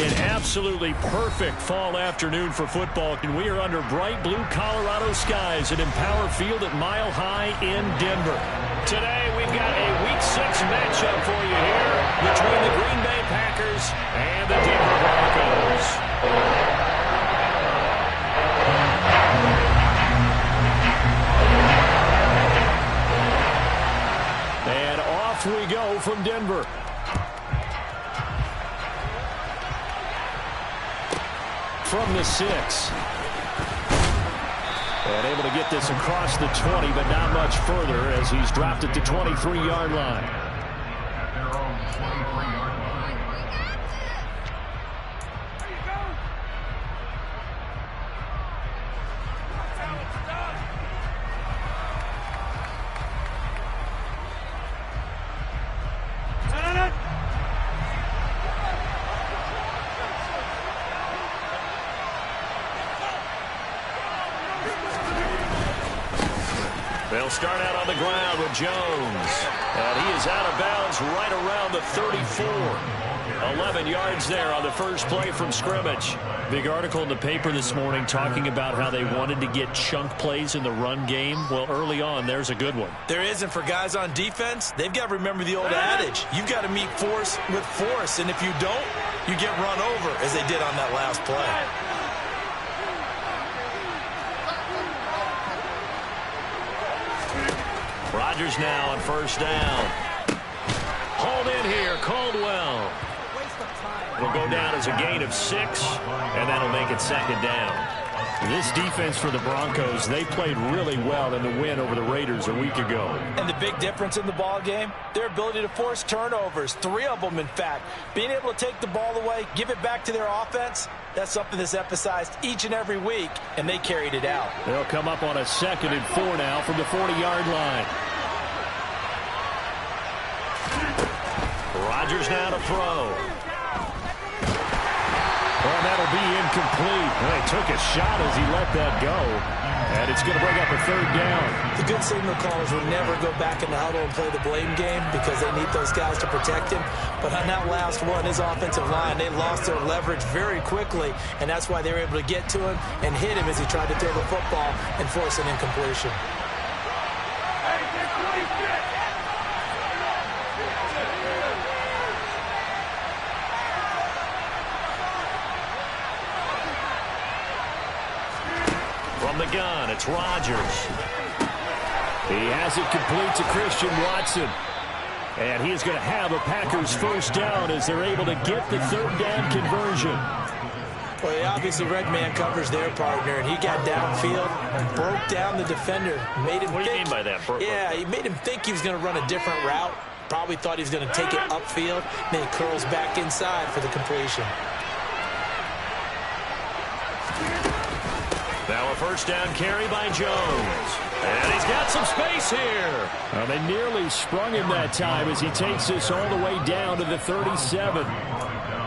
An absolutely perfect fall afternoon for football. And we are under bright blue Colorado skies at Empower Field at Mile High in Denver. Today we've got a Week 6 matchup for you here between the Green Bay Packers and the Denver Broncos. And off we go from Denver. From the 6. And able to get this across the 20, but not much further as he's dropped it to 23-yard line. They'll start out on the ground with Jones. And he is out of bounds right around the 34. 11 yards there on the first play from scrimmage. Big article in the paper this morning talking about how they wanted to get chunk plays in the run game. Well, early on, there's a good one. There isn't for guys on defense. They've got to remember the old adage. You've got to meet force with force. And if you don't, you get run over, as they did on that last play. Rodgers now on first down. Hauled in here, Caldwell. Will go down as a gain of 6, and that'll make it second down. This defense for the Broncos, they played really well in the win over the Raiders a week ago. And the big difference in the ball game, their ability to force turnovers, 3 of them in fact. Being able to take the ball away, give it back to their offense, that's something that's emphasized each and every week, and they carried it out. They'll come up on a 2nd and 4 now from the 40-yard line. Rodgers now to throw. Well, that'll be incomplete. Well, he took a shot as he let that go. And it's going to bring up a 3rd down. The good signal callers will never go back in the huddle and play the blame game because they need those guys to protect him. But on that last one, his offensive line, they lost their leverage very quickly, and that's why they were able to get to him and hit him as he tried to throw the football and force an incompletion. From the gun, it's Rodgers. He has it complete to Christian Watson. And he is going to have a Packers first down as they're able to get the 3rd down conversion. Well, he obviously red man covers their partner, and he got downfield, broke down the defender, made him What do you think, mean by that? Yeah, he made him think he was going to run a different route. Probably thought he was going to take it upfield. Then he curls back inside for the completion. Now a first down carry by Jones. And he's got some space here. Well, they nearly sprung him that time as he takes this all the way down to the 37.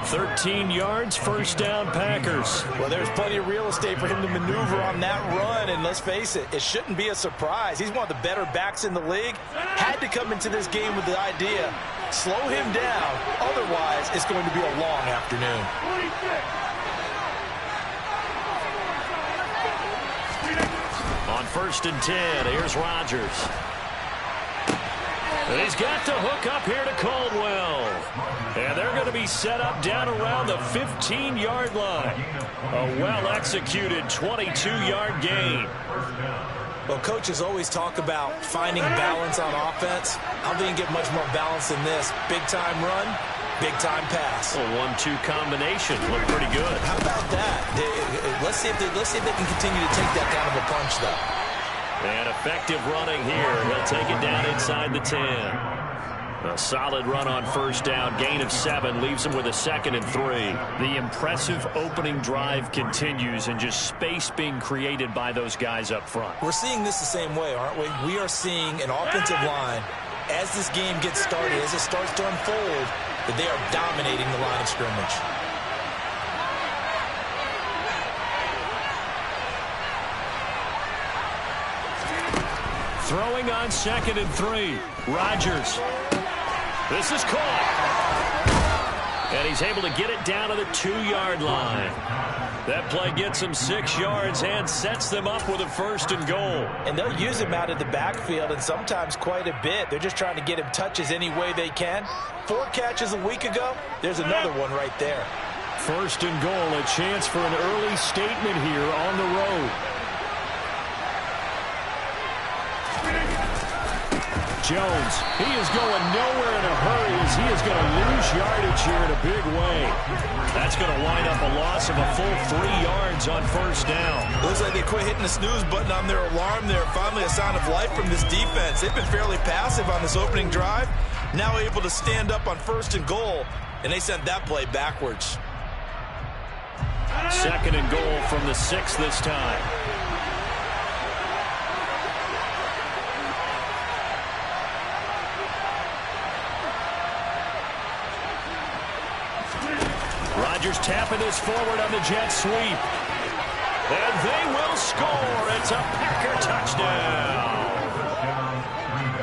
13 yards, first down Packers. Well, there's plenty of real estate for him to maneuver on that run, and let's face it, it shouldn't be a surprise. He's one of the better backs in the league. Had to come into this game with the idea, slow him down, otherwise it's going to be a long afternoon. On 1st and 10, here's Rodgers. And he's got to hook up here to Caldwell. And they're going to be set up down around the 15-yard line. A well-executed 22-yard gain. Well, coaches always talk about finding balance on offense. I don't think you get much more balance than this. Big-time run, big-time pass. A 1-2 combination. Looked pretty good. How about that? Let's see if they can continue to take that kind of a punch, though. And effective running here. He'll take it down inside the 10. A solid run on first down. Gain of 7 leaves him with a 2nd and 3. The impressive opening drive continues and just space being created by those guys up front. We're seeing this the same way, aren't we? We are seeing an offensive line, as this game gets started, as it starts to unfold, that they are dominating the line of scrimmage. Throwing on 2nd and 3. Rodgers. This is caught. And And he's able to get it down to the 2-yard line. That play gets him 6 yards and sets them up with a 1st and goal. And they'll use him out of the backfield, and sometimes quite a bit. They're just trying to get him touches any way they can. 4 catches a week ago. There's another one right there. 1st and goal, a chance for an early statement here on the road. Jones, he is going nowhere in a hurry as he is going to lose yardage here in a big way. That's going to wind up a loss of a full 3 yards on 1st down. It looks like they quit hitting the snooze button on their alarm there. Finally a sign of life from this defense. They've been fairly passive on this opening drive. Now able to stand up on 1st and goal, and they sent that play backwards. 2nd and goal from the 6 this time. Rodgers tapping this forward on the jet sweep. And they will score. It's a Packer touchdown.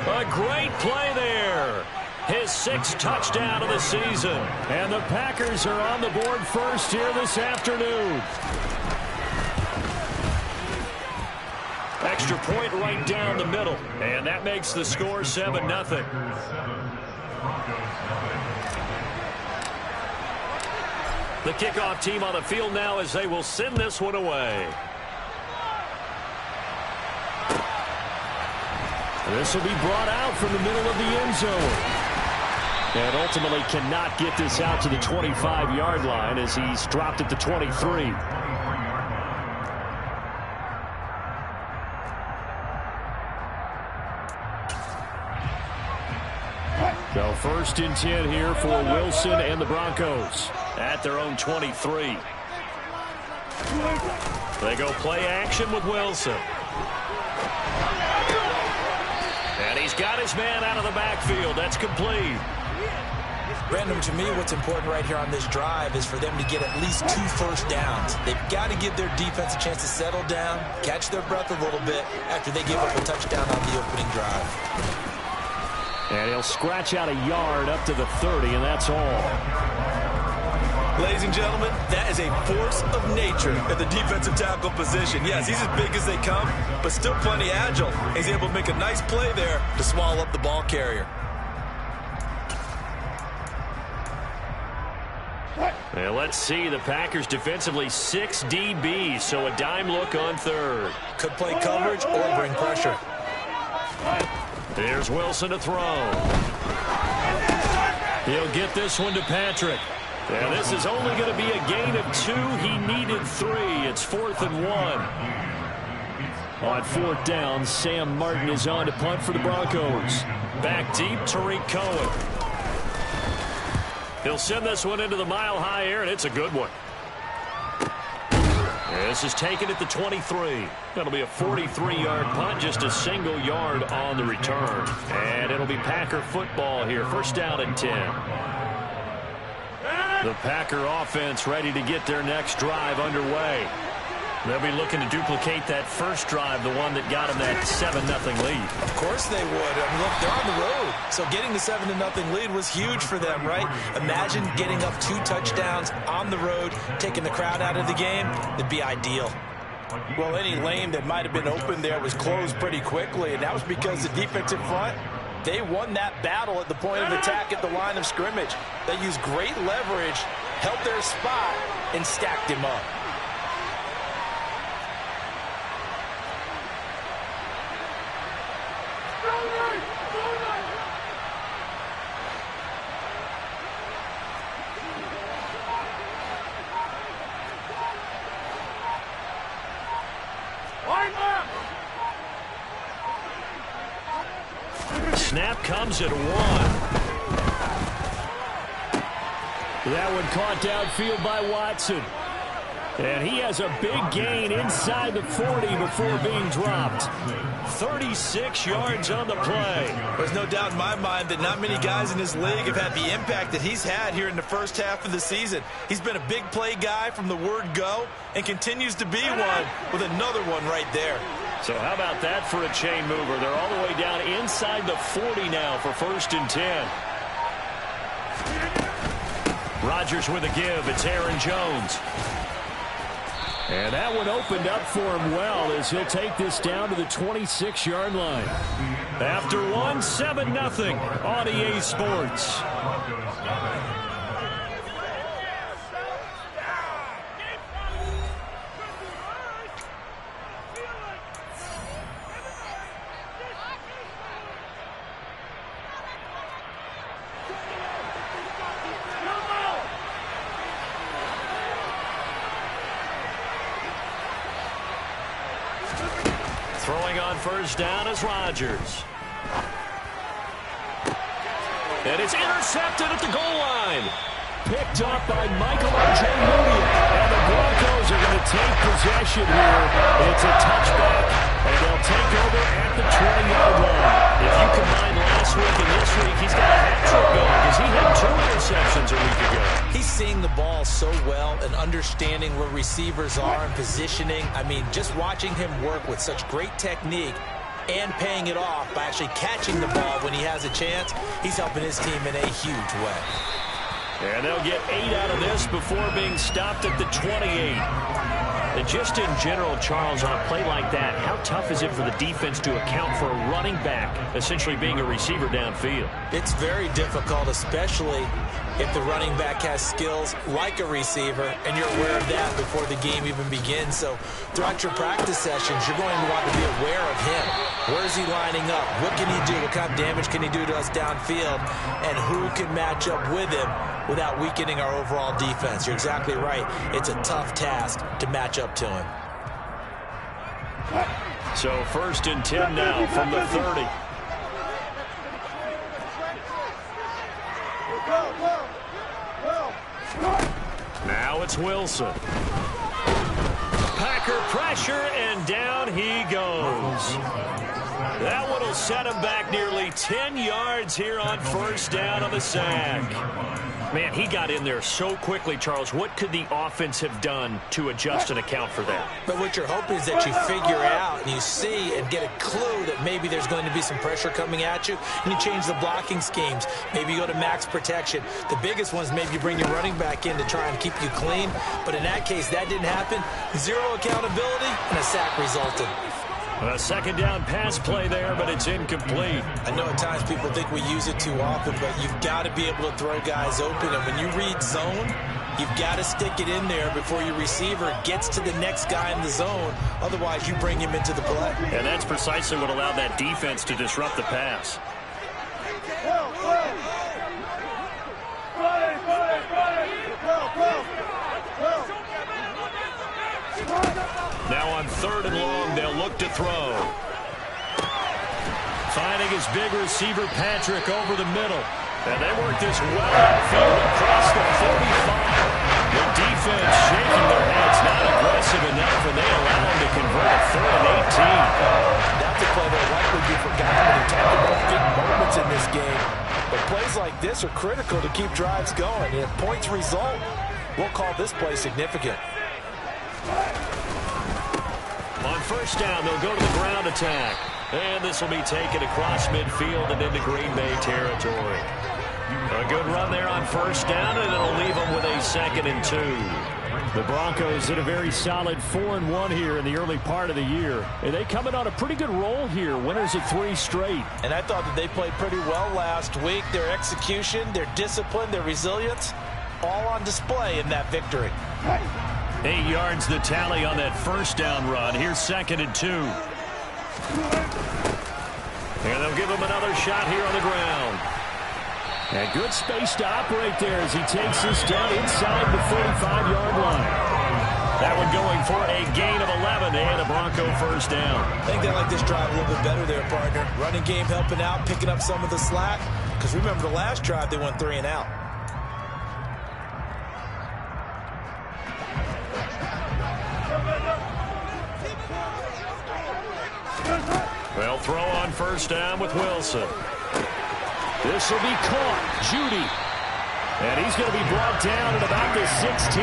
A great play there. His 6th touchdown of the season. And the Packers are on the board first here this afternoon. Extra point right down the middle. And that makes the score 7-0. The kickoff team on the field now as they will send this one away. This will be brought out from the middle of the end zone. And ultimately cannot get this out to the 25-yard line as he's dropped at the 23. So 1st and 10 here for Wilson and the Broncos at their own 23. They go play action with Wilson. And he's got his man out of the backfield. That's complete. Brandon, to me, what's important right here on this drive is for them to get at least 2 first downs. They've got to give their defense a chance to settle down, catch their breath a little bit after they give up a touchdown on the opening drive. And he'll scratch out a yard up to the 30, and that's all. Ladies and gentlemen, that is a force of nature at the defensive tackle position. Yes, he's as big as they come, but still plenty agile. He's able to make a nice play there to swallow up the ball carrier. Well, let's see. The Packers defensively 6 DBs, so a dime look on 3rd. Could play coverage or bring pressure. Here's Wilson to throw. He'll get this one to Patrick. And this is only going to be a gain of 2. He needed 3. It's 4th and 1. On 4th down, Sam Martin is on to punt for the Broncos. Back deep, Tariq Cohen. He'll send this one into the mile-high air, and it's a good one. This is taken at the 23. That'll be a 43-yard punt, just a single yard on the return. And it'll be Packer football here, 1st down and 10. The Packer offense ready to get their next drive underway. They'll be looking to duplicate that first drive, the one that got them that 7-0 lead. Of course they would. I mean, look, they're on the road. So getting the 7-0 lead was huge for them, right? Imagine getting up 2 touchdowns on the road, taking the crowd out of the game. It'd be ideal. Well, any lane that might have been open there was closed pretty quickly, and that was because the defensive front, they won that battle at the point of attack at the line of scrimmage. They used great leverage, held their spot, and stacked him up. Snap comes at 1. That one caught downfield by Watson. And he has a big gain inside the 40 before being dropped. 36 yards on the play. There's no doubt in my mind that not many guys in this league have had the impact that he's had here in the first half of the season. He's been a big play guy from the word go and continues to be one with another one right there. So how about that for a chain mover? They're all the way down inside the 40 now for 1st and 10. Rodgers with a give. It's Aaron Jones. And that one opened up for him well as he'll take this down to the 26-yard line. After one, 7-0 on EA Sports. Throwing on first down is Rodgers. And it's intercepted at the goal line. Picked up by Michael O.J. Moody. And the Broncos are going to take possession here. It's a touchback, and they'll take over at the 20-yard line. If you combine last week and this week, he's got a hat-trick going because he had 2 interceptions a week ago. He's seeing the ball so well and understanding where receivers are and positioning. I mean, just watching him work with such great technique and paying it off by actually catching the ball when he has a chance, he's helping his team in a huge way. And they'll get 8 out of this before being stopped at the 28. And just in general, Charles, on a play like that, how tough is it for the defense to account for a running back essentially being a receiver downfield? It's very difficult, especially if the running back has skills like a receiver, and you're aware of that before the game even begins. So throughout your practice sessions, you're going to want to be aware of him. Where is he lining up? What can he do? What kind of damage can he do to us downfield? And who can match up with him without weakening our overall defense? You're exactly right. It's a tough task to match up to him. So 1st and 10 now from the 30. Now it's Wilson. Packer pressure, and down he goes. That one will set him back nearly 10 yards here on first down on the sack. Man, he got in there so quickly, Charles. What could the offense have done to adjust and account for that? But what you're hoping is that you figure out and you see and get a clue that maybe there's going to be some pressure coming at you, and you change the blocking schemes. Maybe you go to max protection. The biggest one is maybe you bring your running back in to try and keep you clean. But in that case, that didn't happen. 0 accountability, and a sack resulted. A 2nd down pass play there, but it's incomplete. I know at times people think we use it too often, but you've got to be able to throw guys open. And when you read zone, you've got to stick it in there before your receiver gets to the next guy in the zone. Otherwise, you bring him into the play. And that's precisely what allowed that defense to disrupt the pass. Now on 3rd and long, they'll look to throw. Finding his big receiver, Patrick, over the middle. And they work this well outfield across the 45. The defense shaking their heads, not aggressive enough, and they allow him to convert a 3rd and 18. That's a play that will likely be forgotten when you talk about big moments in this game. But plays like this are critical to keep drives going. And if points result, we'll call this play significant. On first down, they'll go to the ground attack. And this will be taken across midfield and into Green Bay territory. A good run there on first down, and it'll leave them with a 2nd and 2. The Broncos hit a very solid 4-1 here in the early part of the year. And they come in on a pretty good roll here, winners of 3 straight. And I thought that they played pretty well last week. Their execution, their discipline, their resilience, all on display in that victory. 8 yards the tally on that first down run. Here's 2nd and 2. And they'll give him another shot here on the ground. And good space to operate there as he takes this down inside the 45-yard line. That one going for a gain of 11 and a Bronco first down. I think they like this drive a little bit better there, partner. Running game helping out, picking up some of the slack. Because remember the last drive, they went 3 and out. They'll throw on first down with Wilson. This will be caught. Judy. And he's going to be brought down at about the 16.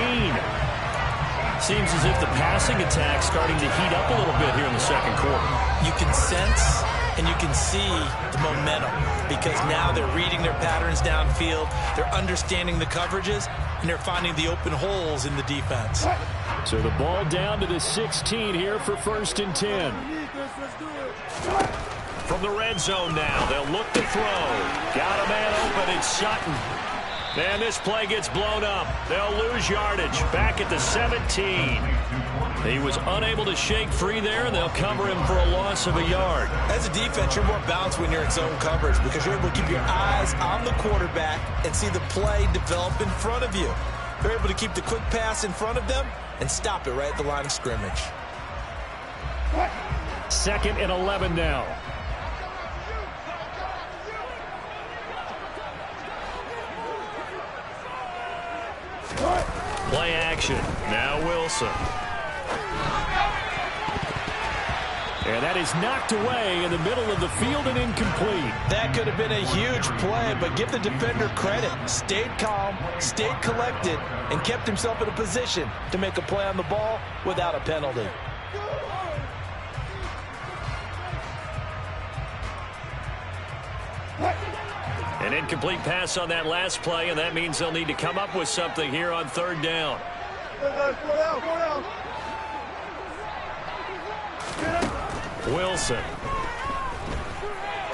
Seems as if the passing attack's starting to heat up a little bit here in the second quarter. You can sense and you can see the momentum because now they're reading their patterns downfield, they're understanding the coverages, and they're finding the open holes in the defense. So the ball down to the 16 here for 1st and 10. From the red zone now, they'll look to throw. Got a man open, it's Sutton. And this play gets blown up. They'll lose yardage. Back at the 17. He was unable to shake free there, and they'll cover him for a loss of a yard. As a defense, you're more balanced when you're in zone coverage because you're able to keep your eyes on the quarterback and see the play develop in front of you. They're able to keep the quick pass in front of them and stop it right at the line of scrimmage. 2nd and 11 now. Play action. Now Wilson. And that is knocked away in the middle of the field and incomplete. That could have been a huge play, but give the defender credit. Stayed calm, stayed collected, and kept himself in a position to make a play on the ball without a penalty. An incomplete pass on that last play, and that means they'll need to come up with something here on 3rd down. Wilson.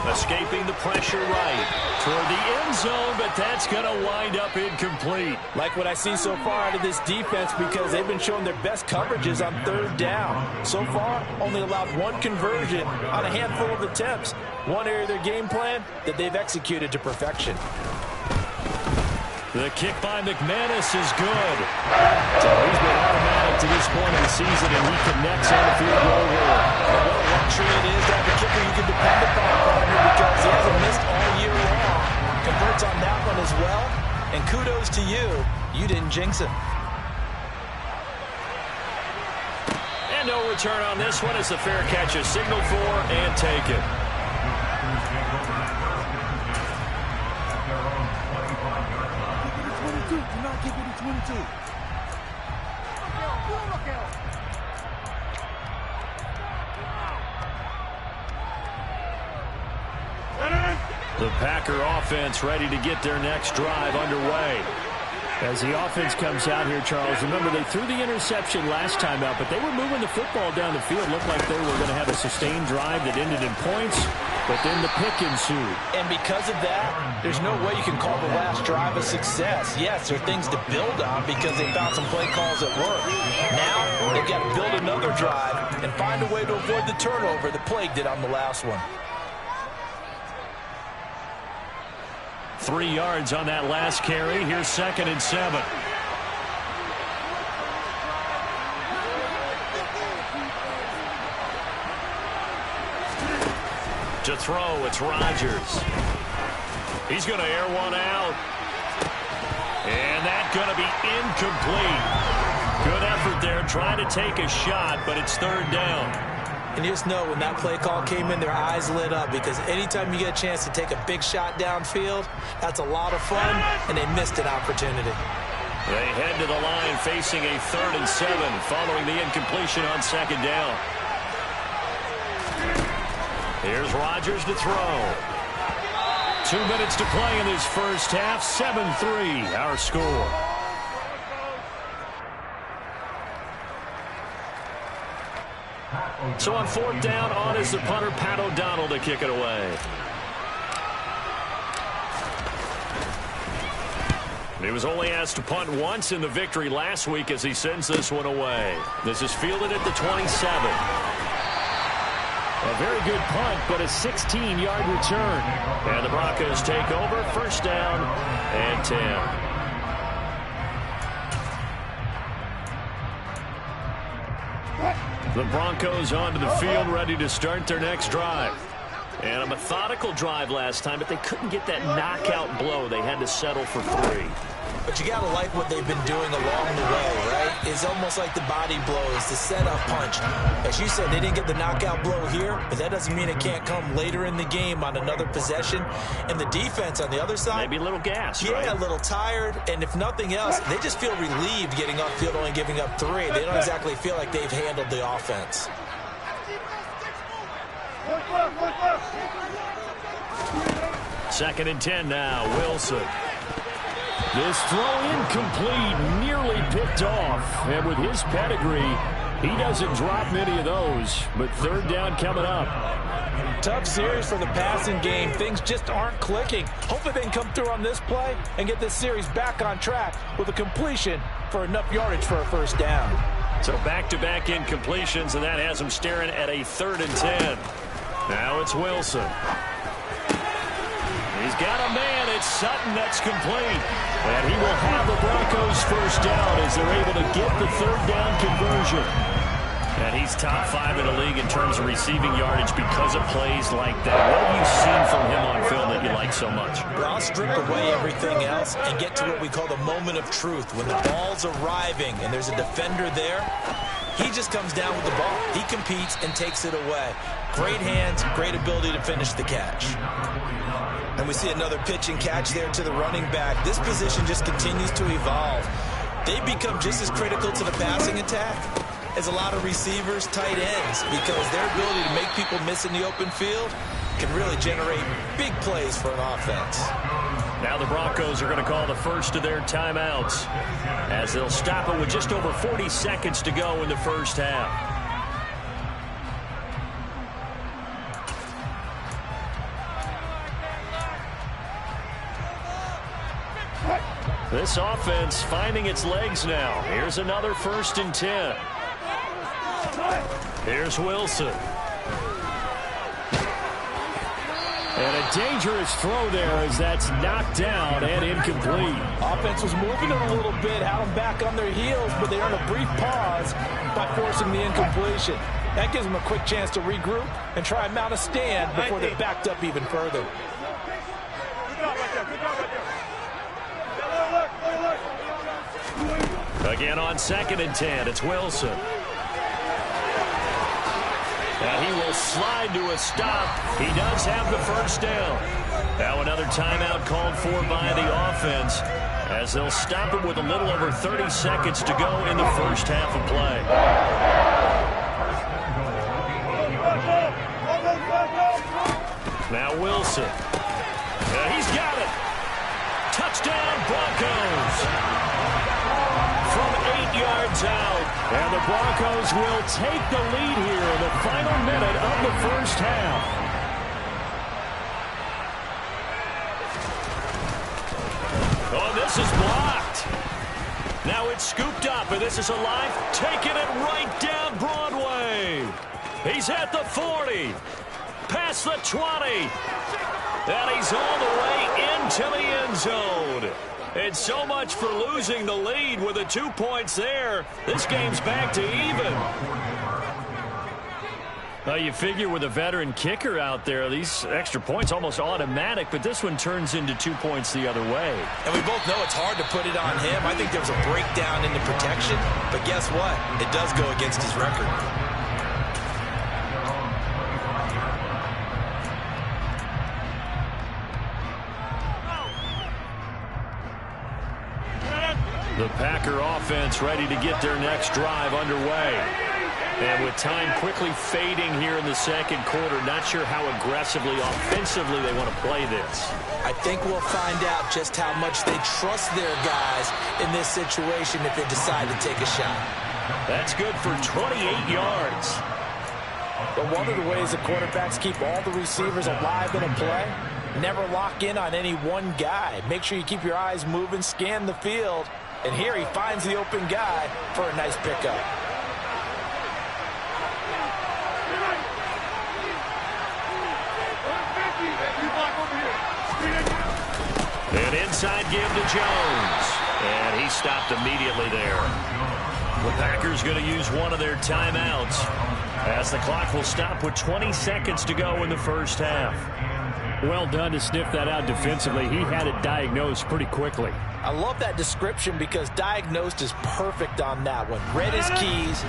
Escaping the pressure right toward the end zone, but that's going to wind up incomplete. Like what I see so far out of this defense because they've been showing their best coverages on 3rd down. So far, only allowed 1 conversion on a handful of attempts. One area of their game plan that they've executed to perfection. The kick by McManus is good. So he's been automatic to this point of the season, and he connects on the field goal here. What a luxury it is to have a kicker you can depend upon, partner, because he hasn't missed all year long. Converts on that one as well, and kudos to you. You didn't jinx him. And no return on this one as the fair catch is signaled for and taken. Do not give it to 22. The Packer offense ready to get their next drive underway. As the offense comes out here, Charles, remember they threw the interception last time out, but they were moving the football down the field. Looked like they were going to have a sustained drive that ended in points, but then the pick ensued. And because of that, there's no way you can call the last drive a success. Yes, there are things to build on because they found some play calls that work. Now they've got to build another drive and find a way to avoid the turnover that plagued it on the last one. 3 yards on that last carry. Here's 2nd and 7. To throw, it's Rodgers. He's going to air one out. And that's going to be incomplete. Good effort there trying to take a shot, but it's 3rd down. And you just know when that play call came in, their eyes lit up because anytime you get a chance to take a big shot downfield, that's a lot of fun, and they missed an opportunity. They head to the line facing a 3rd and 7 following the incompletion on 2nd down. Here's Rodgers to throw. 2 minutes to play in this first half. 7-3 our score. So on 4th down, on is the punter, Pat O'Donnell, to kick it away. He was only asked to punt once in the victory last week as he sends this one away. This is fielded at the 27. A very good punt, but a 16-yard return. And the Broncos take over, 1st down and 10. The Broncos onto the field, ready to start their next drive. And a methodical drive last time, but they couldn't get that knockout blow. They had to settle for 3. But you got to like what they've been doing along the way, right? It's almost like the body blows, the setup punch. As you said, they didn't get the knockout blow here, but that doesn't mean it can't come later in the game on another possession. And the defense on the other side, maybe a little gas, yeah, right? A little tired. And if nothing else, they just feel relieved getting upfield, only giving up 3. They don't exactly feel like they've handled the offense. Second and 10 now, Wilson. This throw incomplete, nearly picked off. And with his pedigree, he doesn't drop many of those. But third down coming up. Tough series for the passing game. Things just aren't clicking. Hopefully they can come through on this play and get this series back on track with a completion for enough yardage for a first down. So back-to-back incompletions, and that has him staring at a 3rd and 10. Now it's Wilson. He's got a man. It's Sutton. That's complete. And he will have the Broncos first down as they're able to get the 3rd down conversion. And he's top 5 in the league in terms of receiving yardage because of plays like that. What have you seen from him on film that you like so much? Well, I'll strip away everything else and get to what we call the moment of truth. When the ball's arriving and there's a defender there, he just comes down with the ball. He competes and takes it away. Great hands, great ability to finish the catch. And we see another pitch and catch there to the running back. This position just continues to evolve. They become just as critical to the passing attack as a lot of receivers, tight ends, because their ability to make people miss in the open field can really generate big plays for an offense. Now the Broncos are going to call the first of their timeouts as they'll stop it with just over 40 seconds to go in the first half. This offense finding its legs now. Here's another 1st and 10. Here's Wilson. And a dangerous throw there as that's knocked down and incomplete. Offense was moving them a little bit, had them back on their heels, but they earned a brief pause by forcing the incompletion. That gives them a quick chance to regroup and try and mount a stand before they're backed up even further. Again on 2nd and 10, it's Wilson. And he will slide to a stop. He does have the first down. Now another timeout called for by the offense as they'll stop it with a little over 30 seconds to go in the first half of play. Now Wilson. He's got it. Touchdown Broncos. From 8 yards out. And the Broncos will take the lead here in the final minute of the first half. Oh, this is blocked. Now it's scooped up, and this is alive, taking it right down Broadway. He's at the 40, past the 20, and he's all the way into the end zone. And so much for losing the lead with the 2 points there. This game's back to even. Well, you figure with a veteran kicker out there, these extra points almost automatic, but this one turns into 2 points the other way. And we both know it's hard to put it on him. I think there was a breakdown in the protection, but guess what? It does go against his record. The Packer offense ready to get their next drive underway. And with time quickly fading here in the second quarter, not sure how aggressively, offensively they want to play this. I think we'll find out just how much they trust their guys in this situation if they decide to take a shot. That's good for 28 yards. But one of the ways the quarterbacks keep all the receivers alive in a play, never lock in on any one guy. Make sure you keep your eyes moving, scan the field. And here he finds the open guy for a nice pickup. An inside give to Jones. And he stopped immediately there. The Packers going to use one of their timeouts as the clock will stop with 20 seconds to go in the first half. Well done to sniff that out defensively. He had it diagnosed pretty quickly. I love that description because diagnosed is perfect on that one. Read his keys,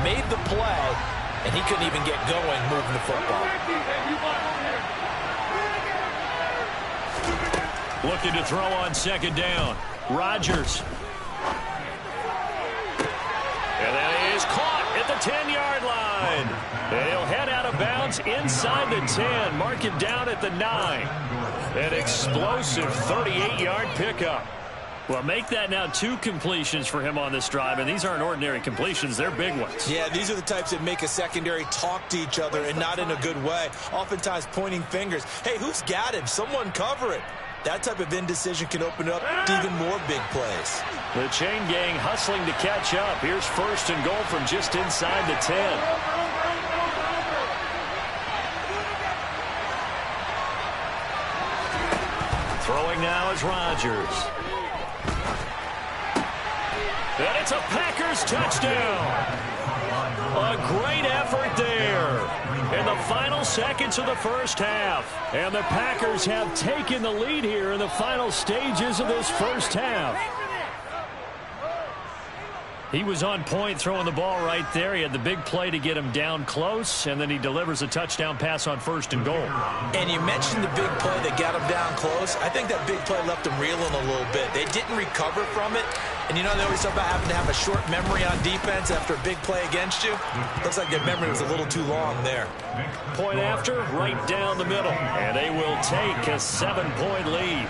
made the play, and he couldn't even get going moving the football. Looking to throw on second down. Rodgers. And that is caught at the 10-yard line. line. And he'll head out of bounds inside the 10. Mark it down at the 9. An explosive 38-yard pickup. Well, make that now 2 completions for him on this drive, and these aren't ordinary completions. They're big ones. Yeah, these are the types that make a secondary talk to each other and not in a good way. Oftentimes pointing fingers. Hey, who's got him? Someone cover it. That type of indecision can open up to even more big plays. The chain gang hustling to catch up. Here's 1st and goal from just inside the 10. Throwing now is Rodgers. And it's a Packers touchdown. A great effort there in the final seconds of the first half. And the Packers have taken the lead here in the final stages of this first half. He was on point throwing the ball right there. He had the big play to get him down close, and then he delivers a touchdown pass on 1st and goal. And you mentioned the big play that got him down close. I think that big play left him reeling a little bit. They didn't recover from it. And you know, they always talk about having to have a short memory on defense after a big play against you. Looks like their memory was a little too long there. Point after, right down the middle. And they will take a 7-point lead.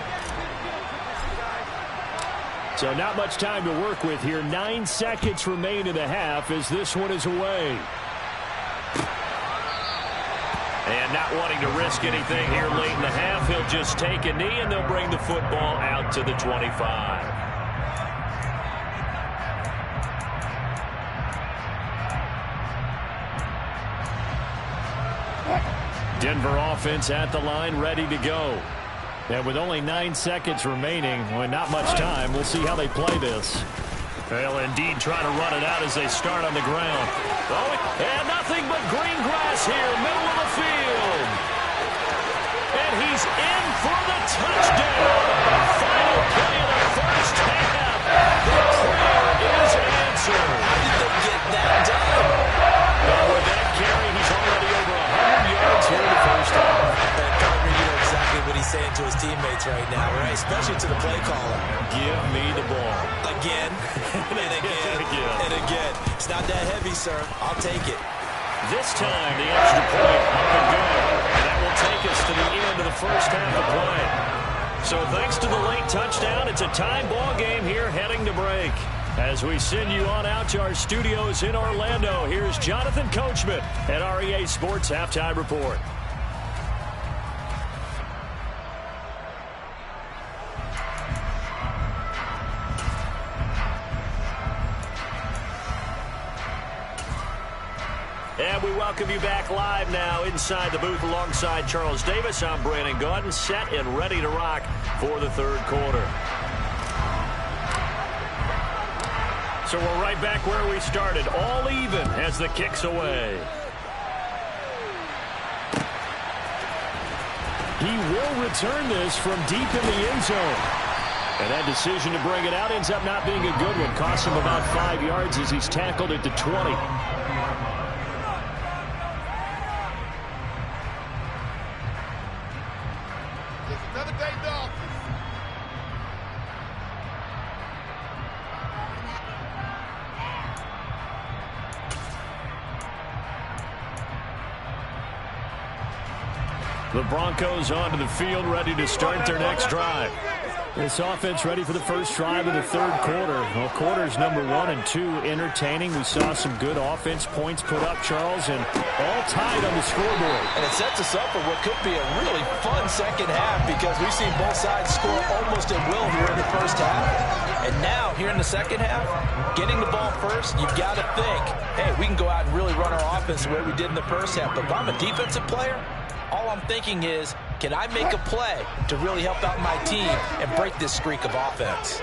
So not much time to work with here. 9 seconds remain in the half as this one is away. And not wanting to risk anything here late in the half, he'll just take a knee and they'll bring the football out to the 25. Denver offense at the line, ready to go. And with only 9 seconds remaining, well, not much time, we'll see how they play this. They'll indeed try to run it out as they start on the ground. Oh, and nothing but green grass here, middle of the field. And he's in for the touchdown. Final play of the first half. The prayer is answered. How did they get that done? Well, with that carry, he's already over 100 yards here in the first half. What he's saying to his teammates right now, right? Especially to the play caller. Give me the ball. Again, and again, and again. It's not that heavy, sir. I'll take it. This time, the extra point up and good. That will take us to the end of the first half of play. So thanks to the late touchdown, it's a tie ball game here heading to break. As we send you on out to our studios in Orlando, here's Jonathan Coachman at REA Sports Halftime Report. And we welcome you back live now inside the booth alongside Charles Davis. I'm Brandon Gaudin, set and ready to rock for the third quarter. So we're right back where we started, all even as the kick's away. He will return this from deep in the end zone. And that decision to bring it out ends up not being a good one. Costs him about 5 yards as he's tackled at the 20. The Broncos onto the field, ready to start their next drive. This offense ready for the first drive of the third quarter. Well, quarters number 1 and 2 entertaining. We saw some good offense points put up, Charles, and all tied on the scoreboard. And it sets us up for what could be a really fun second half because we've seen both sides score almost at will here in the first half. And now, here in the second half, getting the ball first, you've got to think, hey, we can go out and really run our offense the way we did in the first half. But if I'm a defensive player, all I'm thinking is, can I make a play to really help out my team and break this streak of offense?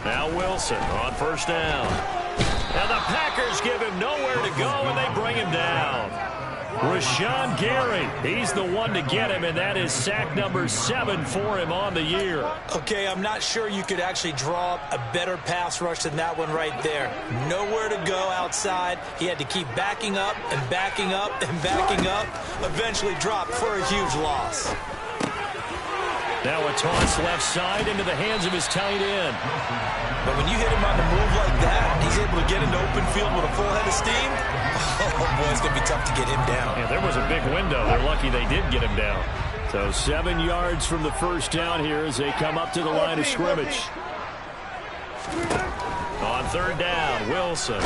Now Wilson on first down. And the Packers give him nowhere to go, and they bring him down. Rashawn Gary, he's the one to get him, and that is sack number 7 for him on the year. Okay, I'm not sure you could actually draw up a better pass rush than that one right there. Nowhere to go outside. He had to keep backing up and backing up and backing up. Eventually dropped for a huge loss. Now a toss left side into the hands of his tight end. But when you hit him on the move like that, he's able to get into open field with a full head of steam. Oh, boy, it's going to be tough to get him down. Yeah, there was a big window. They're lucky they did get him down. So 7 yards from the first down here as they come up to the line of scrimmage. On third down, Wilson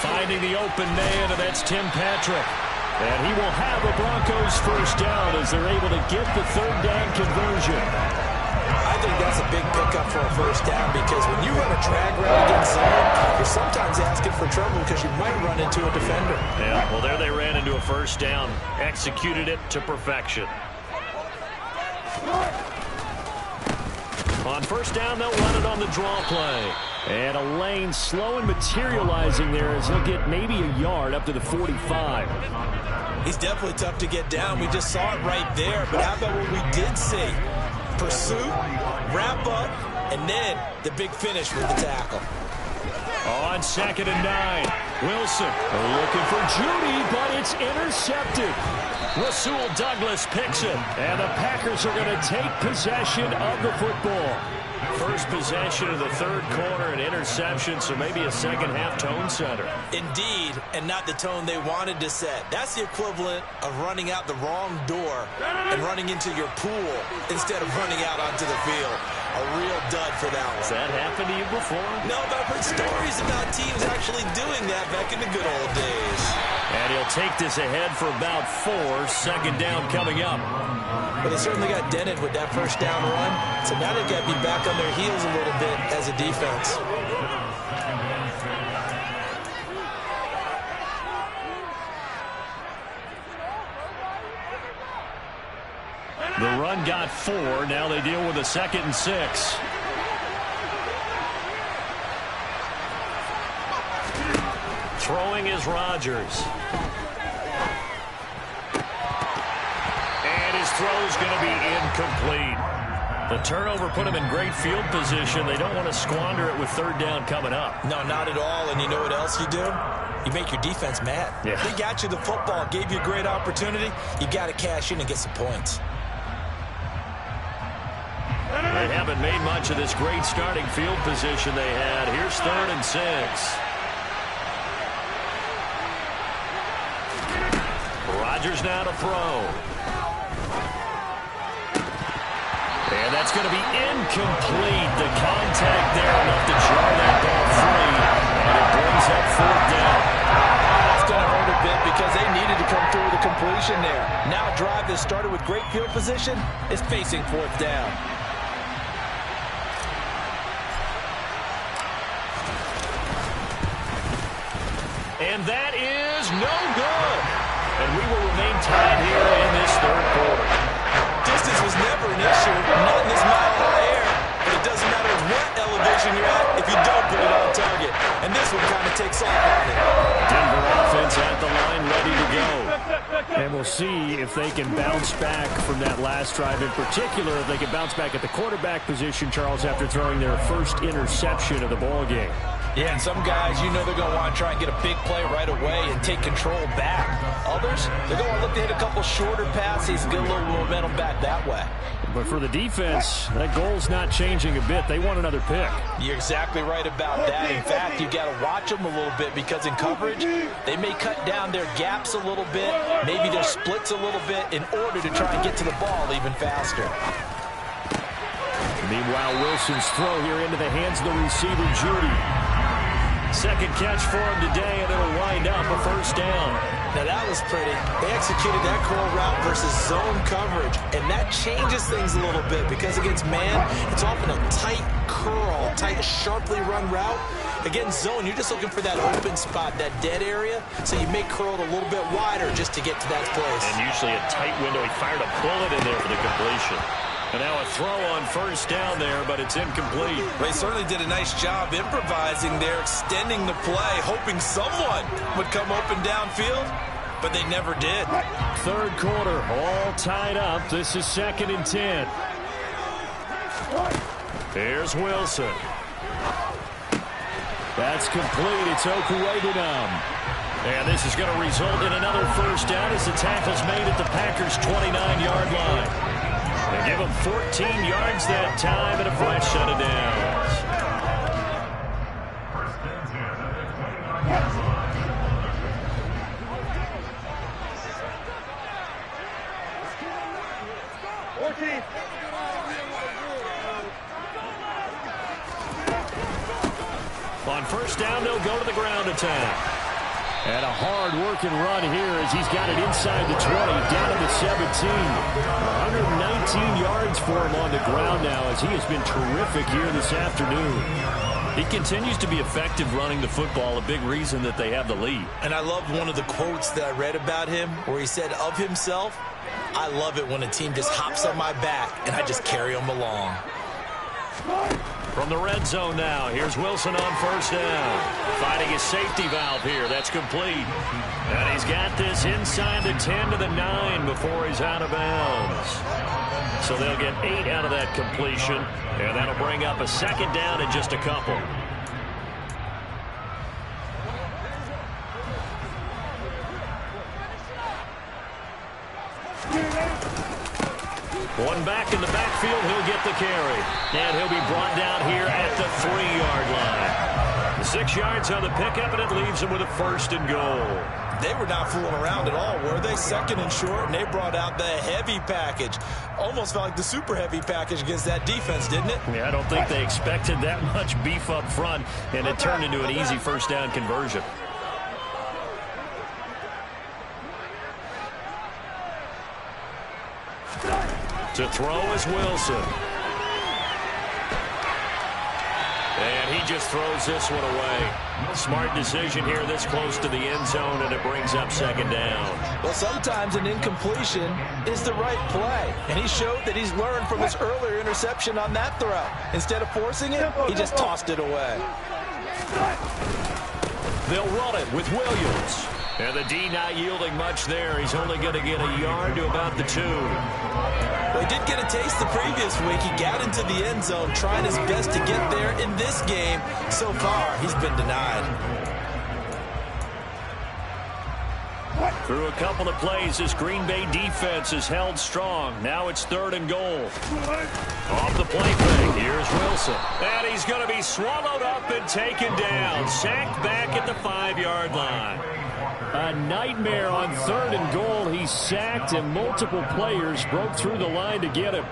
finding the open man, and that's Tim Patrick. And he will have a Broncos first down as they're able to get the third down conversion. I think that's a big pickup for a first down because when you run a drag route against zone, you're sometimes asking for trouble because you might run into a defender. Yeah, well, there they ran into a first down. Executed it to perfection. On first down, they'll run it on the draw play. And a lane slow and materializing there as he'll get maybe a yard up to the 45. He's definitely tough to get down. We just saw it right there. But how about what we did see? Pursuit, wrap up, and then the big finish with the tackle. On 2nd and 9, Wilson looking for Judy, but it's intercepted. Rasul Douglas picks it. And the Packers are going to take possession of the football. First possession of the third quarter, an interception, so maybe a second-half tone setter. Indeed, and not the tone they wanted to set. That's the equivalent of running out the wrong door and running into your pool instead of running out onto the field. A real dud for that one. Has that happened to you before? No, but I've heard stories about teams actually doing that back in the good old days. And he'll take this ahead for about 4. Second down coming up. But they certainly got dented with that first down run. So now they've got to be back on their heels a little bit as a defense. The run got 4. Now they deal with a 2nd and 6. Throwing is Rodgers. And his throw's going to be incomplete. The turnover put him in great field position. They don't want to squander it with third down coming up. No, not at all. And you know what else you do? You make your defense mad. Yeah. They got you the football, gave you a great opportunity. You got to cash in and get some points. They haven't made much of this great starting field position they had. Here's 3rd and 6. Rodgers now to throw. And that's going to be incomplete. The contact there enough to jar that ball free. And it brings up 4th down. That's going to hurt a bit because they needed to come through with a completion there. Now a drive that started with great field position is facing 4th down. And that is no good. And we will remain tied here in this third quarter. Distance was never an issue, not in this mile high air, but it doesn't matter what elevation you're at if you don't put it on target. And this one kind of takes off on it. Denver offense at the line, ready to go. And we'll see if they can bounce back from that last drive. In particular, if they can bounce back at the quarterback position, Charles, after throwing their first interception of the ball game. Yeah, and some guys, you know they're going to want to try and get a big play right away and take control back. Others, they're going to look to hit a couple shorter passes and get a little momentum back that way. But for the defense, that goal's not changing a bit. They want another pick. You're exactly right about that. In fact, you've got to watch them a little bit because in coverage, they may cut down their gaps a little bit, maybe their splits a little bit in order to try and get to the ball even faster. Meanwhile, Wilson's throw here into the hands of the receiver, Judy. Second catch for him today, and it'll wind up a first down. Now that was pretty. They executed that curl route versus zone coverage, and that changes things a little bit because against man, it's often a tight curl, tight, sharply run route. Against zone, you're just looking for that open spot, that dead area, so you may curl it a little bit wider just to get to that place. And usually a tight window. He fired a bullet in there for the completion. And now a throw on first down there, but it's incomplete. Well, he certainly did a nice job improvising there, extending the play, hoping someone would come open downfield, but they never did. Third quarter, all tied up. This is 2nd and 10. Here's Wilson. That's complete. It's Okuwebunam. And this is going to result in another first down as the tackle's made at the Packers' 29-yard line. They give him 14 yards that time and a fresh set of downs. On first down, they'll go to the ground attack. And a hard-working run here as he's got it inside the 20, down to the 17. 119 yards for him on the ground now as he has been terrific here this afternoon. He continues to be effective running the football, a big reason that they have the lead. And I loved one of the quotes that I read about him where he said of himself, "I love it when a team just hops on my back and I just carry them along." From the red zone now, here's Wilson on first down. Finding his safety valve here. That's complete. And he's got this inside the 10 to the 9 before he's out of bounds. So they'll get 8 out of that completion, and that'll bring up a second down in just a couple. One back in the backfield, he'll get the carry. And he'll be brought down here at the 3-yard line. 6 yards on the pickup, and it leaves him with a first and goal. They were not fooling around at all, were they? Second and short, and they brought out the heavy package. Almost felt like the super heavy package against that defense, didn't it? Yeah, I don't think they expected that much beef up front, and it turned into an easy first down conversion. To throw is Wilson. And he just throws this one away. Smart decision here this close to the end zone, and it brings up second down. Well, sometimes an incompletion is the right play. And he showed that he's learned from his earlier interception on that throw. Instead of forcing it, he just tossed it away. They'll run it with Williams. And the D not yielding much there. He's only going to get a yard to about the 2. Well, he did get a taste the previous week. He got into the end zone, trying his best to get there in this game. So far, he's been denied. Through a couple of plays, this Green Bay defense is held strong. Now it's 3rd and goal. Off the play fake, here's Wilson. And he's going to be swallowed up and taken down. Sacked back at the 5-yard line. A nightmare on 3rd and goal. He's sacked, and multiple players broke through the line to get him.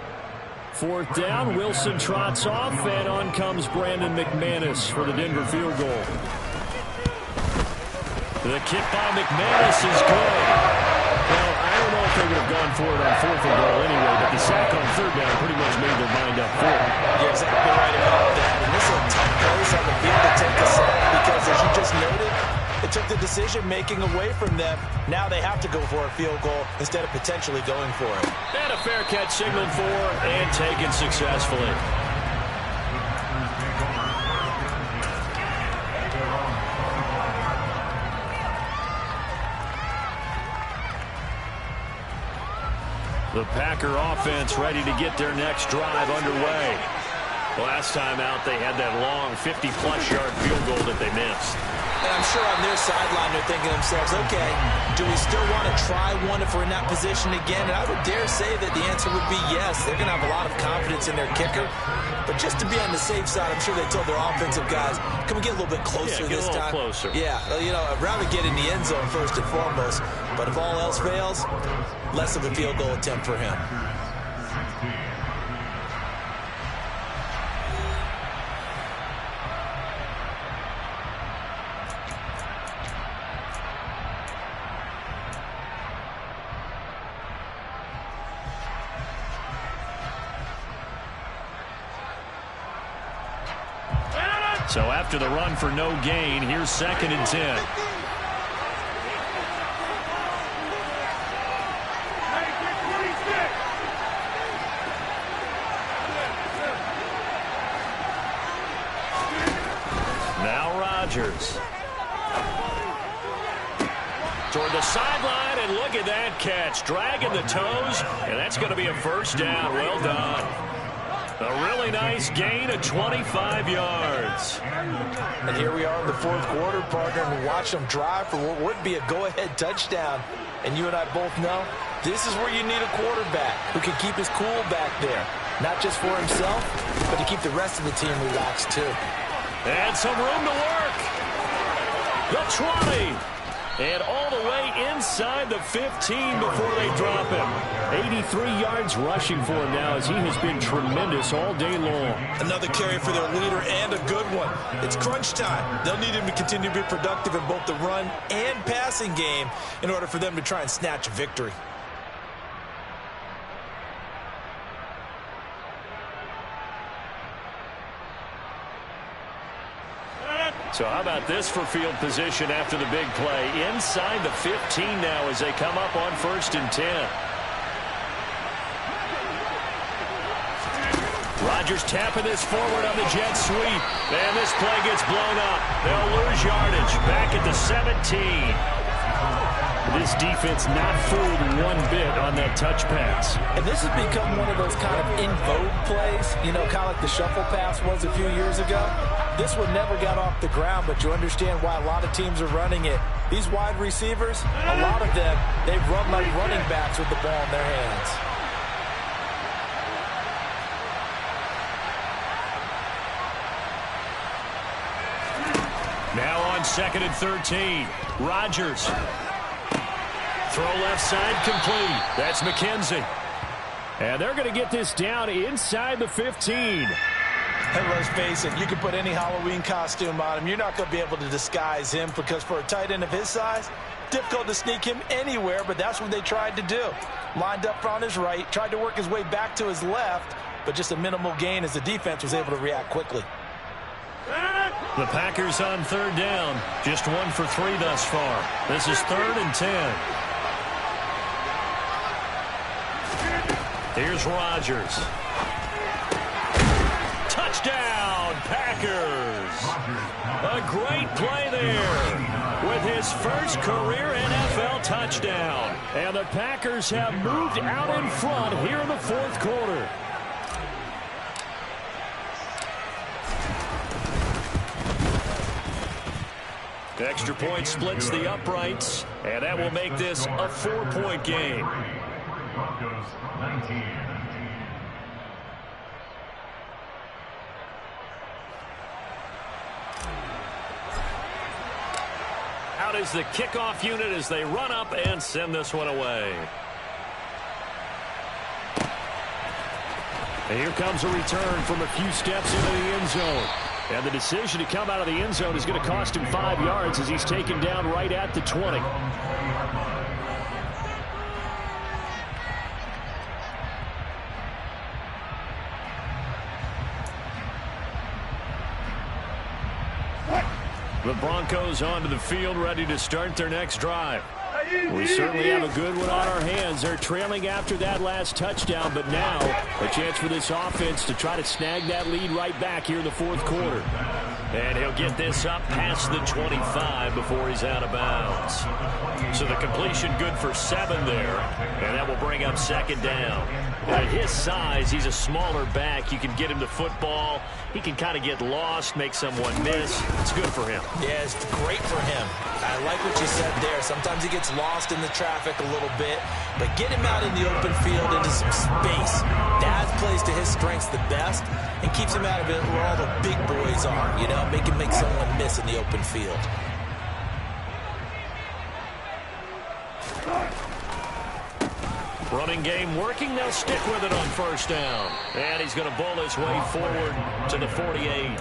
4th down, Wilson trots off, and on comes Brandon McManus for the Denver field goal. The kick by McManus is good. Well, I don't know if they would have gone for it on 4th and goal anyway, but the sack on 3rd down pretty much made their mind up for it. You're exactly right about that. And this is a tough place on the field to take a sack because, as you just noted, it took the decision-making away from them. Now they have to go for a field goal instead of potentially going for it. And a fair catch signaled for and taken successfully. The Packer offense ready to get their next drive underway. Last time out, they had that long 50-plus yard field goal that they missed. And I'm sure on their sideline they're thinking to themselves, okay, do we still want to try one if we're in that position again? And I would dare say that the answer would be yes. They're going to have a lot of confidence in their kicker. But just to be on the safe side, I'm sure they told their offensive guys, can we get a little bit closer this time? Closer. Yeah, you know, I'd rather get in the end zone first and foremost. But if all else fails, less of a field goal attempt for him. So after the run for no gain, here's 2nd and 10. Now Rodgers. Toward the sideline, and look at that catch. Dragging the toes, and that's going to be a first down. Well done. A really nice gain of 25 yards. And here we are in the 4th quarter, partner, and watch them drive for what would be a go-ahead touchdown. And you and I both know This is where you need a quarterback who can keep his cool back there. Not just for himself, but to keep the rest of the team relaxed too. And some room to work. The 20. And all the way inside the 15 before they drop him. 83 yards rushing for him now as he has been tremendous all day long. Another carry for their leader and a good one. It's crunch time. They'll need him to continue to be productive in both the run and passing game in order for them to try and snatch a victory. So how about this for field position after the big play? Inside the 15 now as they come up on 1st and 10. Rodgers tapping this forward on the jet sweep. And this play gets blown up. They'll lose yardage. Back at the 17. This defense not fooled one bit on that touch pass. And this has become one of those kind of in vogue plays, you know, kind of like the shuffle pass was a few years ago. This one never got off the ground, but you understand why a lot of teams are running it. These wide receivers, a lot of them, they've run like running backs with the ball in their hands. Now on 2nd and 13. Rodgers. Throw left side complete. That's McKenzie. And they're going to get this down inside the 15. And let's face it, you can put any Halloween costume on him. You're not going to be able to disguise him because for a tight end of his size, difficult to sneak him anywhere, but that's what they tried to do. Lined up on his right, tried to work his way back to his left, but just a minimal gain as the defense was able to react quickly. The Packers on 3rd down. Just 1 for 3 thus far. This is 3rd and 10. Here's Rodgers. Touchdown, Packers. A great play there with his first career NFL touchdown. And the Packers have moved out in front here in the 4th quarter. Extra point splits the uprights, and that will make this a 4-point game. Out is the kickoff unit as they run up and send this one away. And here comes a return from a few steps into the end zone. And the decision to come out of the end zone is going to cost him 5 yards as he's taken down right at the 20. The Broncos onto the field ready to start their next drive. We certainly have a good one on our hands. They're trailing after that last touchdown, but now a chance for this offense to try to snag that lead right back here in the 4th quarter. And he'll get this up past the 25 before he's out of bounds. So the completion good for 7 there, and that will bring up 2nd down. At his size, he's a smaller back. You can get him the football. He can kind of get lost, make someone miss. It's good for him. Yeah, it's great for him. I like what you said there. Sometimes he gets lost in the traffic a little bit, but get him out in the open field into some space. That plays to his strengths the best and keeps him out of it where all the big boys are, you know, make someone miss in the open field. Running game working. They'll stick with it on 1st down. And he's going to bowl his way forward to the 48.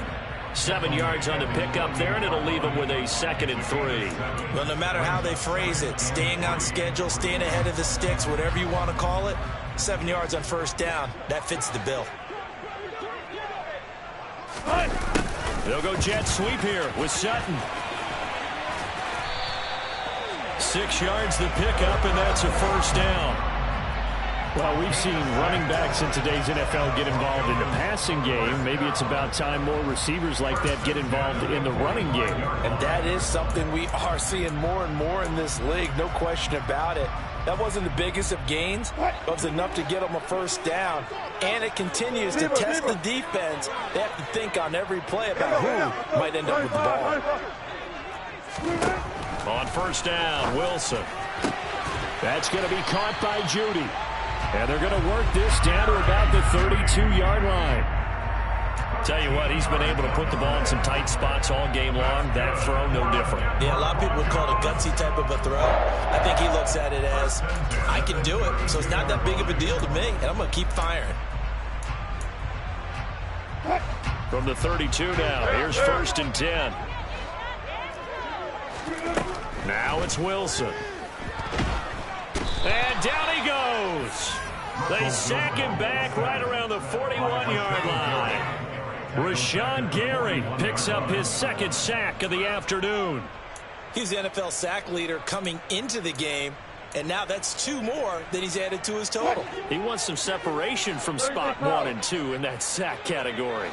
7 yards on the pickup there, and it'll leave him with a 2nd and 3. Well, no matter how they phrase it, staying on schedule, staying ahead of the sticks, whatever you want to call it, 7 yards on 1st down, that fits the bill. They'll go jet sweep here with Sutton. 6 yards the pickup, and that's a 1st down. Well, we've seen running backs in today's NFL get involved in the passing game. Maybe it's about time more receivers like that get involved in the running game. And that is something we are seeing more and more in this league, no question about it. That wasn't the biggest of gains, but it was enough to get them a 1st down. And it continues to test the defense. They have to think on every play about who might end up with the ball. On 1st down, Wilson. That's going to be caught by Judy. And they're going to work this down to about the 32-yard line. Tell you what, he's been able to put the ball in some tight spots all game long. That throw, no different. Yeah, a lot of people would call it a gutsy type of a throw. I think he looks at it as, I can do it, so it's not that big of a deal to me, and I'm going to keep firing. From the 32 now, here's 1st and 10. Now it's Wilson. And down he goes. They sack him back right around the 41-yard line. Rashawn Gary picks up his 2nd sack of the afternoon. He's the NFL sack leader coming into the game, and now that's 2 more that he's added to his total. He wants some separation from spot 1 and 2 in that sack category.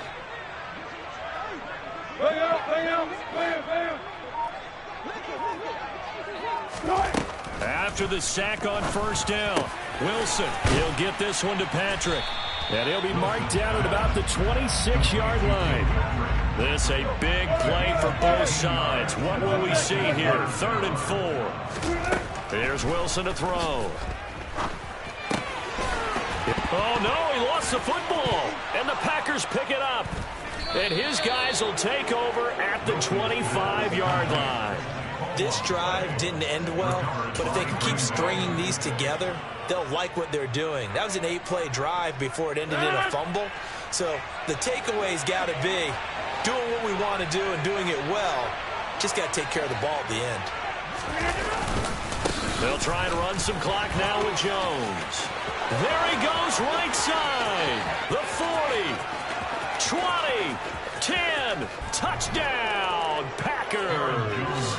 After the sack on 1st down, Wilson, he'll get this one to Patrick. And he'll be marked down at about the 26-yard line. This a big play for both sides. What will we see here? 3rd and 4. Here's Wilson to throw. Oh, no, he lost the football. And the Packers pick it up. And his guys will take over at the 25-yard line. This drive didn't end well, but if they can keep stringing these together, they'll like what they're doing. That was an 8-play drive before it ended in a fumble. So the takeaway's got to be doing what we want to do and doing it well. Just got to take care of the ball at the end. They'll try and run some clock now with Jones. There he goes, right side. The 40, 20, 10, touchdown, Packers.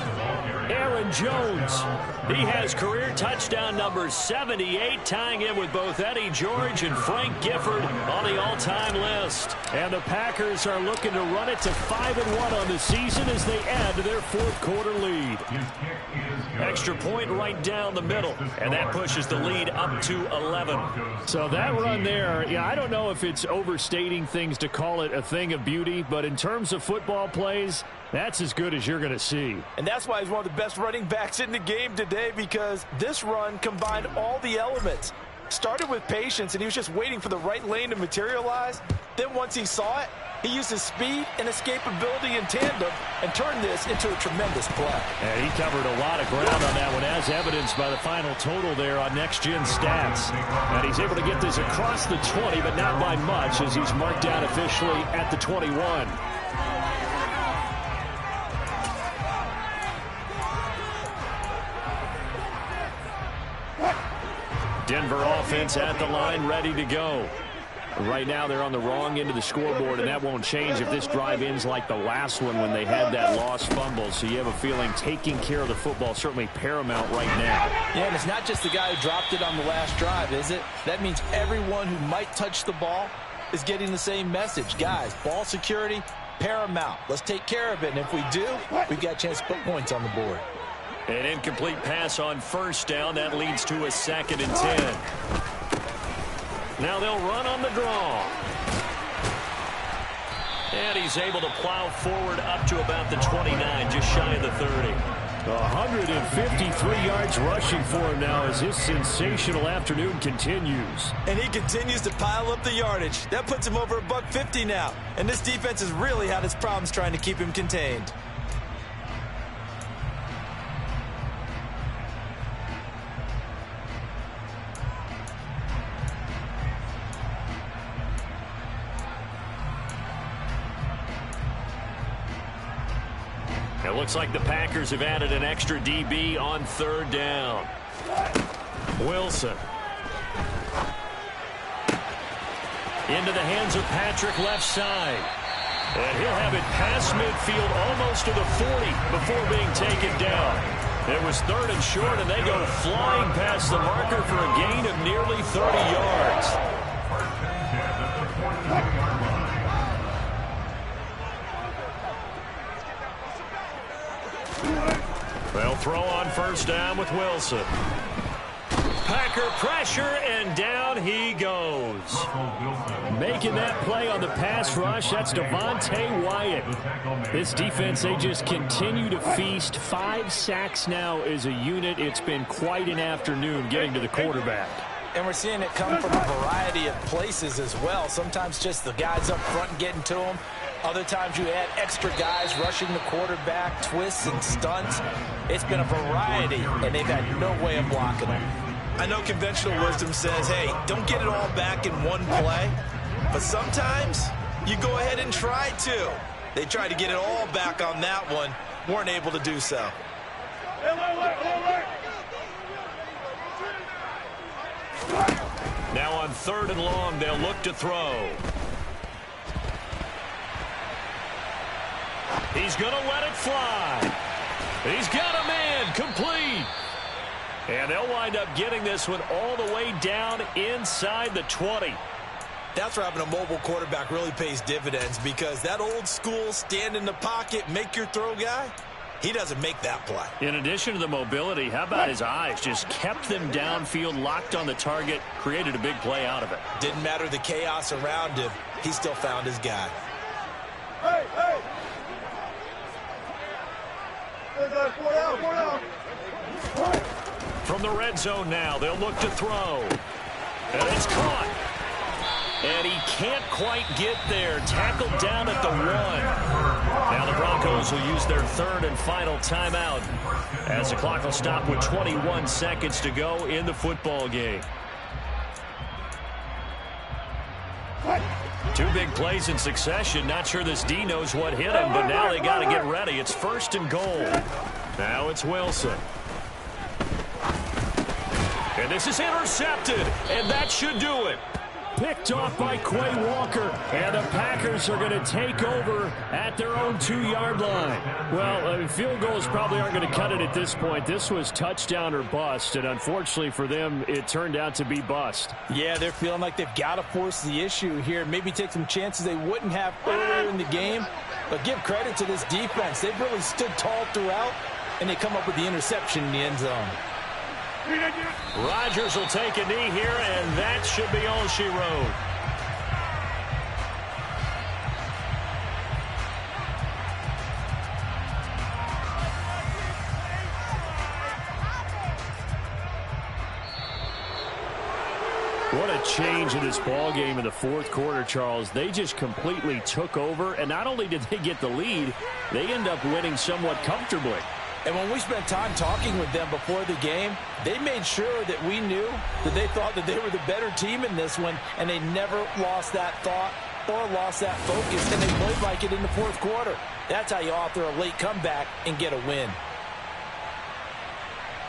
Aaron Jones, he has career touchdown number 78, tying him with both Eddie George and Frank Gifford on the all-time list. And the Packers are looking to run it to 5-1 on the season as they add to their 4th quarter lead. Extra point right down the middle, and that pushes the lead up to 11. So that run there, yeah, I don't know if it's overstating things to call it a thing of beauty, but in terms of football plays, that's as good as you're going to see. And that's why he's one of the best running backs in the game today, because this run combined all the elements. Started with patience, and he was just waiting for the right lane to materialize. Then once he saw it, he used his speed and escapability in tandem and turned this into a tremendous play. And he covered a lot of ground on that one, as evidenced by the final total there on Next Gen Stats. And he's able to get this across the 20, but not by much, as he's marked down officially at the 21. Denver offense at the line, ready to go. Right now they're on the wrong end of the scoreboard, and that won't change if this drive ends like the last one when they had that lost fumble. So you have a feeling taking care of the football certainly paramount right now. Yeah, and it's not just the guy who dropped it on the last drive, is it? That means everyone who might touch the ball is getting the same message. Guys, ball security, paramount. Let's take care of it, and if we do, we've got a chance to put points on the board. An incomplete pass on 1st down. That leads to a 2nd and 10. Now they'll run on the draw. And he's able to plow forward up to about the 29, just shy of the 30. 153 yards rushing for him now as his sensational afternoon continues. And he continues to pile up the yardage. That puts him over $150 now. And this defense has really had its problems trying to keep him contained. It looks like the Packers have added an extra DB on 3rd down. Wilson. Into the hands of Patrick left side. And he'll have it past midfield almost to the 40 before being taken down. It was 3rd and short, and they go flying past the marker for a gain of nearly 30 yards. They'll throw on 1st down with Wilson. Packer pressure, and down he goes. Making that play on the pass rush, that's Devontae Wyatt. This defense, they just continue to feast. 5 sacks now as a unit. It's been quite an afternoon getting to the quarterback. And we're seeing it come from a variety of places as well. Sometimes just the guys up front getting to him. Other times you add extra guys rushing the quarterback, twists and stunts. It's been a variety, and they've had no way of blocking them. I know conventional wisdom says, hey, don't get it all back in one play. But sometimes you go ahead and try to. They tried to get it all back on that one. Weren't able to do so. Now on 3rd and long, they'll look to throw. He's going to let it fly. He's got a man complete. And they'll wind up getting this one all the way down inside the 20. That's where having a mobile quarterback really pays dividends, because that old school stand in the pocket, make your throw guy, he doesn't make that play. In addition to the mobility, how about his eyes? Just kept them downfield, locked on the target, created a big play out of it. Didn't matter the chaos around him. He still found his guy. Hey, hey. From the red zone now, they'll look to throw. And it's caught. And he can't quite get there. Tackled down at the 1. Now the Broncos will use their 3rd and final timeout, as the clock will stop with 21 seconds to go in the football game. 2 big plays in succession. Not sure this D knows what hit him, but now they got to get ready. It's 1st and goal. Now it's Wilson. And this is intercepted, and that should do it. Picked off by Quay Walker, and the Packers are going to take over at their own 2-yard line. Well, field goals probably aren't going to cut it at this point. This was touchdown or bust, and unfortunately for them, it turned out to be bust. Yeah, they're feeling like they've got to force the issue here, maybe take some chances they wouldn't have earlier in the game. But give credit to this defense. They've really stood tall throughout, and they come up with the interception in the end zone. Rodgers will take a knee here, and that should be all she wrote. What a change in this ball game in the 4th quarter, Charles. They just completely took over, and not only did they get the lead, they end up winning somewhat comfortably. And when we spent time talking with them before the game, they made sure that we knew that they thought that they were the better team in this one, and they never lost that thought or lost that focus, and they played like it in the 4th quarter. That's how you author a late comeback and get a win.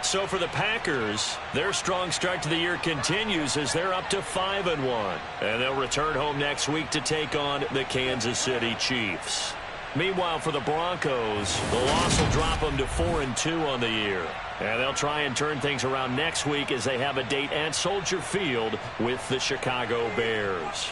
So for the Packers, their strong start to the year continues as they're up to 5-1. And they'll return home next week to take on the Kansas City Chiefs. Meanwhile, for the Broncos, the loss will drop them to 4-2 on the year. And they'll try and turn things around next week as they have a date at Soldier Field with the Chicago Bears.